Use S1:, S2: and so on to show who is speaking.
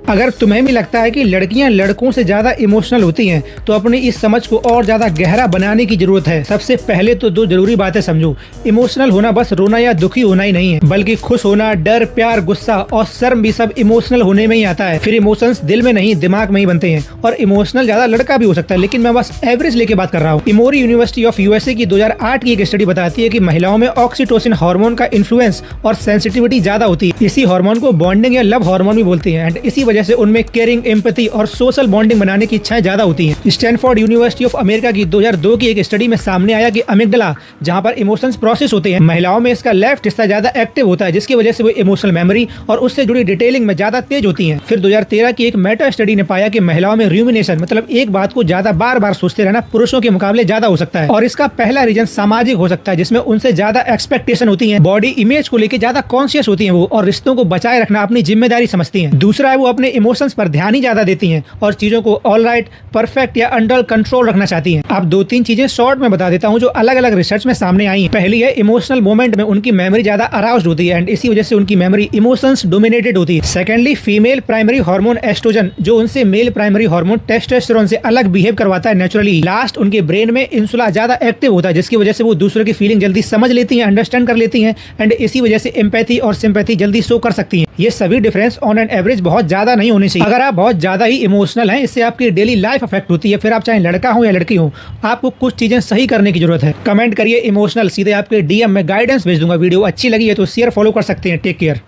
S1: अगर तुम्हें भी लगता है कि लड़कियां लड़कों से ज्यादा इमोशनल होती हैं, तो अपनी इस समझ को और ज्यादा गहरा बनाने की जरूरत है। सबसे पहले तो दो जरूरी बातें समझो। इमोशनल होना बस रोना या दुखी होना ही नहीं है, बल्कि खुश होना, डर, प्यार, गुस्सा और शर्म भी सब इमोशनल होने में ही आता है। फिर इमोशंस दिल में नहीं दिमाग में ही बनते हैं। और इमोशनल ज्यादा लड़का भी हो सकता है, लेकिन मैं बस एवरेज लेके बात कर रहा हूँ। इमोरी यूनिवर्सिटी ऑफ यूएसए की 2008 की एक स्टडी बताती है कि महिलाओं में ऑक्सीटोसिन हार्मोन का इन्फ्लुएंस और सेंसिटिविटी ज्यादा होती है। इसी हार्मोन को बॉन्डिंग या लव हार्मोन भी बोलते हैं। एंड इसी वजह से उनमें केयरिंग, एम्पैथी और सोशल बॉन्डिंग बनाने की इच्छाएं ज्यादा होती हैं। स्टैनफोर्ड यूनिवर्सिटी ऑफ अमेरिका की 2002 की एक स्टडी में सामने आया कि अमिगडाला, जहां पर इमोशंस प्रोसेस होते हैं, महिलाओं में इसका लेफ्ट हिस्सा ज्यादा एक्टिव होता है, जिसकी वजह से वो इमोशनल मेमोरी और उससे जुड़ी डिटेलिंग में ज्यादा तेज होती हैं। फिर 2013 की एक मेटा स्टडी ने पाया कि महिलाओं में रूमिनेशन, मतलब एक बात को ज्यादा बार बार सोचते रहना, पुरुषों के मुकाबले ज्यादा हो सकता है। और इसका पहला रीजन सामाजिक हो सकता है, जिसमें उनसे ज्यादा एक्सपेक्टेशन होती है, बॉडी इमेज को लेकर ज्यादा कॉन्शियस होती है वो, और रिश्तों को बचाए रखना अपनी जिम्मेदारी समझती है। दूसरा है वो अपने इमोशंस पर ध्यान ही ज्यादा देती हैं और चीजों को ऑल राइट, परफेक्ट या अंडर कंट्रोल रखना चाहती हैं। अब दो तीन चीजें शॉर्ट में बता देता हूँ जो अलग अलग रिसर्च में सामने आई हैं। पहली है, इमोशनल मोमेंट में उनकी मेमोरी ज्यादा अराउज्ड होती है एंड इसी वजह से उनकी मेमोरी इमोशंस डोमिनेटेड होती है। Secondly, female primary hormone oestrogen, जो उनसे मेल प्राइमरी हार्मोन टेस्टोस्टेरोन से अलग बिहेव करवाता है नेचुरली। लास्ट, उनके ब्रेन में इंसुला ज्यादा एक्टिव होता है, जिसकी वजह से वो दूसरों की फीलिंग जल्दी समझ लेती हैं, अंडरस्टैंड कर लेती हैं एंड इसी वजह से एम्पैथी और सिंपैथी जल्दी शो कर सकती हैं। ये सभी डिफरेंस ऑन एन एवरेज बहुत ज्यादा नहीं होने चाहिए। अगर आप बहुत ज्यादा ही इमोशनल हैं, इससे आपकी डेली लाइफ अफेक्ट होती है। फिर आप चाहे लड़का हो या लड़की हो, आपको कुछ चीजें सही करने की जरूरत है। कमेंट करिए इमोशनल, सीधे आपके डीएम में गाइडेंस भेज दूंगा। वीडियो अच्छी लगी है तो शेयर, फॉलो कर सकते हैं। Take care.